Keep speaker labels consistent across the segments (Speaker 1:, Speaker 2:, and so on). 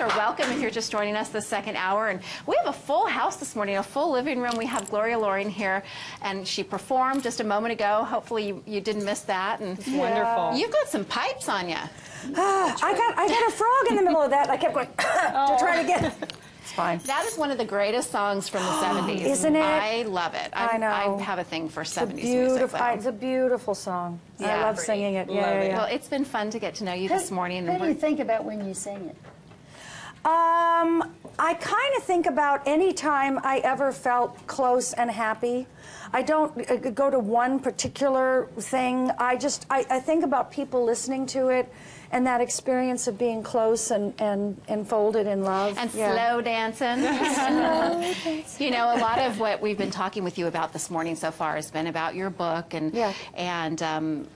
Speaker 1: or welcome if you're just joining us this second hour. And we have a full house this morning, a full living room. We have Gloria Loring here, and she performed just a moment ago. Hopefully you didn't miss that. And
Speaker 2: it's wonderful.
Speaker 1: You've got some pipes on you.
Speaker 3: I got a frog in the middle of that. I kept going to try to get it. It's fine.
Speaker 1: That is one of the greatest songs from the 70s.
Speaker 3: Isn't it?
Speaker 1: I love it.
Speaker 3: I know.
Speaker 1: I have a thing for 70s music.
Speaker 3: It's a beautiful song.
Speaker 1: Yeah,
Speaker 3: I love singing it. Yeah.
Speaker 1: Well, it's been fun to get to know you this morning.
Speaker 4: What do you think about when you sing it?
Speaker 3: I kind of think about any time I ever felt close and happy. I don't go to one particular thing. I think about people listening to it and that experience of being close and enfolded in love.
Speaker 1: And slow dancing. You know, a lot of what we've been talking with you about this morning so far has been about your book and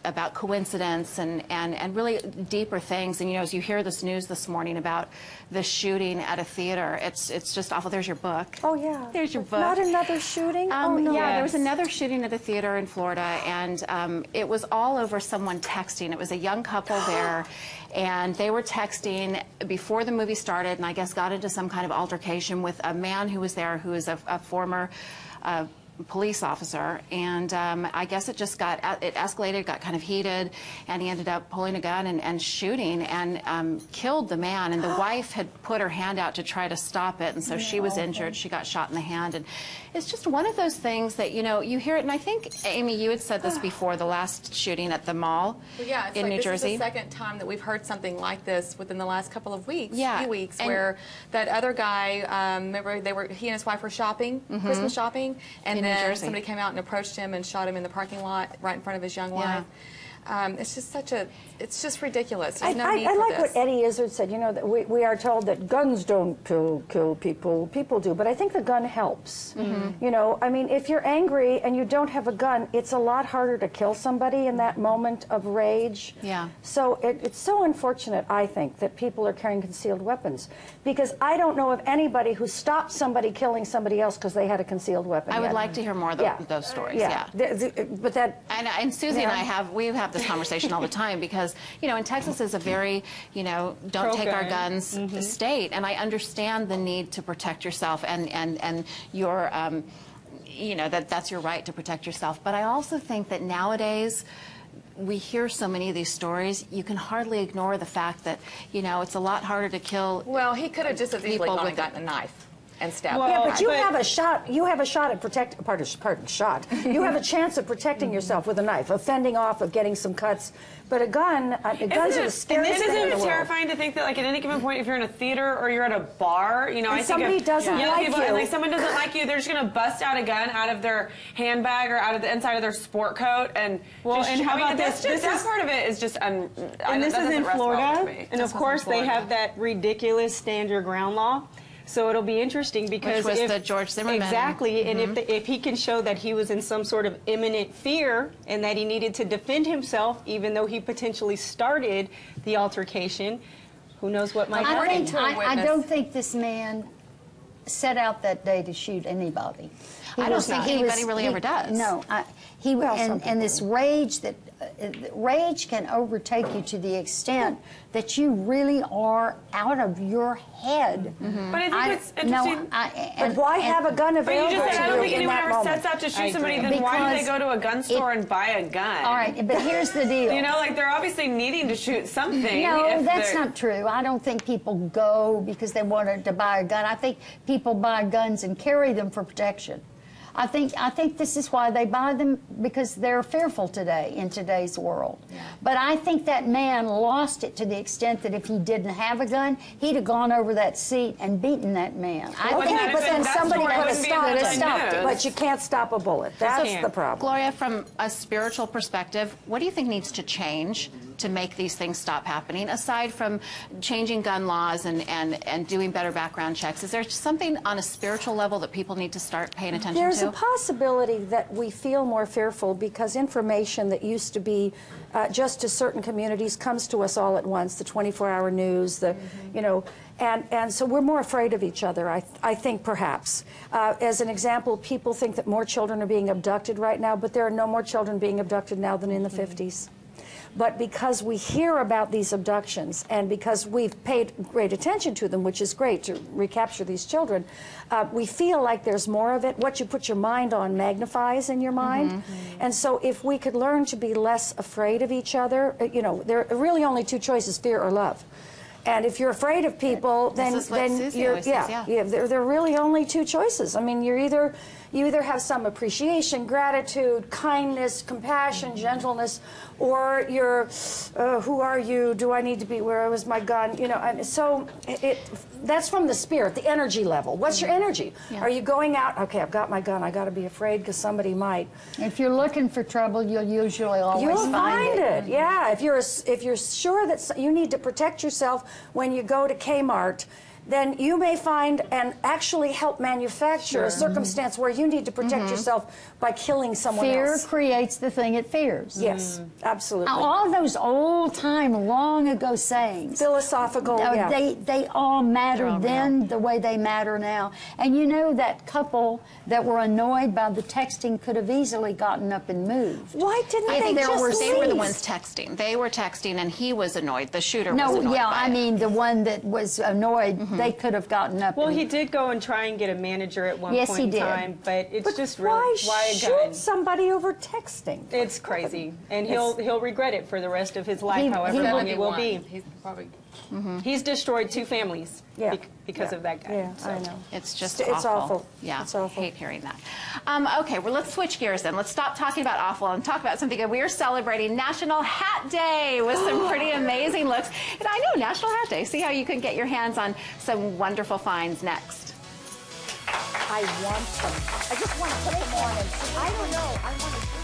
Speaker 1: about coincidence and really deeper things. And you know, as you hear this news this morning about the shooting at a theater, it's just awful. There's your book.
Speaker 3: Oh yeah.
Speaker 1: There's your book.
Speaker 3: Not another shooting? Oh no.
Speaker 1: Yeah, there was another shooting at a theater in Florida, and it was all over someone texting. It was a young couple there, and they were texting before the movie started, and I guess got into some kind of altercation with a man who was there who is a former police officer, and I guess it escalated, got kind of heated, and he ended up pulling a gun and shooting and killed the man, and the wife had put her hand out to try to stop it, and so she was injured. She got shot in the hand, and it's just one of those things that, you know, you hear it, and I think, Amy, you had said this before, the last shooting at the mall in New Jersey.
Speaker 5: This is the second time that we've heard something like this within the last couple of weeks, few weeks,
Speaker 1: and
Speaker 5: where that other guy, remember, he and his wife were shopping, Christmas shopping, and then somebody came out and approached him and shot him in the parking lot right in front of his young wife. It's just it's just ridiculous. There's no need for
Speaker 3: I like
Speaker 5: this.
Speaker 3: what Eddie Izzard said, you know, that we are told that guns don't kill people, people do, but I think the gun helps. You know, I mean, if you're angry and you don't have a gun, it's a lot harder to kill somebody in that moment of rage.
Speaker 1: Yeah.
Speaker 3: So it's so unfortunate, I think, that people are carrying concealed weapons, because I don't know of anybody who stopped somebody killing somebody else because they had a concealed weapon.
Speaker 1: I would like to hear more of those stories.
Speaker 3: But that...
Speaker 1: And Susie and I we have this conversation all the time, because, you know, in Texas is a very, you know, don't take our guns state, and I understand the need to protect yourself and your, you know, that's your right to protect yourself. But I also think that nowadays we hear so many of these stories, you can hardly ignore the fact that, you know, it's a lot harder to kill.
Speaker 5: Well, he could have just as easily gone and gotten a knife and stabbed.
Speaker 3: Yeah, but you have a shot. You have a shot at shot. You have a chance of protecting yourself with a knife, of fending off, of getting some cuts. But a gun, guns are the scariest thing in the world.
Speaker 2: Isn't it terrifying to think that, like, at any given point, if you're in a theater or you're at a bar, you know,
Speaker 3: and
Speaker 2: I think
Speaker 3: somebody doesn't like
Speaker 2: people,
Speaker 3: you,
Speaker 2: and like someone doesn't like you, they're just gonna bust out a gun out of their handbag or out of the inside of their sport coat and. Well, and how about this? That part of it is just. And
Speaker 6: this is in Florida, and of course they have that ridiculous stand your ground law. So it'll be interesting because
Speaker 1: which was the George Zimmerman.
Speaker 6: Exactly, and if he can show that he was in some sort of imminent fear and that he needed to defend himself, even though he potentially started the altercation, who knows what might happen.
Speaker 4: I don't think this man set out that day to shoot anybody.
Speaker 1: I don't think anybody really ever does.
Speaker 4: No, and this rage that rage can overtake you to the extent that you really are out of your head.
Speaker 2: But I think it's interesting.
Speaker 3: But why have a gun available to you?
Speaker 2: But you just said I don't think
Speaker 3: in
Speaker 2: anyone
Speaker 3: that
Speaker 2: ever
Speaker 3: moment?
Speaker 2: sets out to shoot somebody. Then why do they go to a gun store and buy a gun?
Speaker 4: All right, but here's the deal.
Speaker 2: You know, like they're obviously needing to shoot something.
Speaker 4: No, that's not true. I don't think people go because they wanted to buy a gun. I think people buy guns and carry them for protection. I think this is why they buy them, because they're fearful today in today's world. Yeah. But I think that man lost it to the extent that if he didn't have a gun, he'd have gone over that seat and beaten that man.
Speaker 3: Okay, but then somebody could have stopped it.
Speaker 4: it.
Speaker 3: But you can't stop a bullet. That's the problem.
Speaker 1: Gloria, from a spiritual perspective, what do you think needs to change to make these things stop happening, aside from changing gun laws and doing better background checks? Is there something on a spiritual level that people need to start paying attention to?
Speaker 3: There's a possibility that we feel more fearful because information that used to be just to certain communities comes to us all at once, the 24-hour news, the, you know, and so we're more afraid of each other, I think, perhaps. As an example, people think that more children are being abducted right now, but there are no more children being abducted now than in the 50s. But because we hear about these abductions and because we've paid great attention to them, which is great to recapture these children, we feel like there's more of it. What you put your mind on magnifies in your mind. And so if we could learn to be less afraid of each other, you know, there are really only two choices, fear or love. And if you're afraid of people, then you're, there are really only two choices. I mean, you either have some appreciation, gratitude, kindness, compassion, gentleness, or you're, who are you? Do I need to be? Where was my gun? You know, and so that's from the spirit, the energy level. What's your energy? Are you going out? Okay, I've got my gun. I got to be afraid because somebody might.
Speaker 4: If you're looking for trouble, you'll usually always find it.
Speaker 3: Yeah, if you're sure that you need to protect yourself when you go to Kmart, then you may find and actually help manufacture a circumstance where you need to protect yourself by killing someone else.
Speaker 4: Fear creates the thing it fears.
Speaker 3: Yes, absolutely.
Speaker 4: Now, all those old-time, long-ago sayings.
Speaker 3: Philosophical,
Speaker 4: they all mattered then the way they matter now. And you know, that couple that were annoyed by the texting could have easily gotten up and moved.
Speaker 3: Why didn't they just leave?
Speaker 1: They were the ones texting. They were texting and he was annoyed. The shooter was annoyed.
Speaker 4: No, yeah, I mean the one that was annoyed, they could have gotten up.
Speaker 6: Well, he did go and try and get a manager at one point in time, but it's just really,
Speaker 3: why shoot somebody over texting?
Speaker 6: It's crazy, and he'll regret it for the rest of his life, however long it will be.
Speaker 5: He's probably...
Speaker 6: He's destroyed 2 families because of that guy.
Speaker 3: Yeah, so. I know.
Speaker 1: It's just
Speaker 3: It's awful.
Speaker 1: Yeah,
Speaker 3: it's awful.
Speaker 1: Hate hearing that. Okay, well, let's switch gears then. Let's stop talking about awful and talk about something good. We are celebrating National Hat Day with some pretty amazing looks. And I know, National Hat Day. See how you can get your hands on some wonderful finds next.
Speaker 3: I want them. I just want to put them on and I don't know. I want to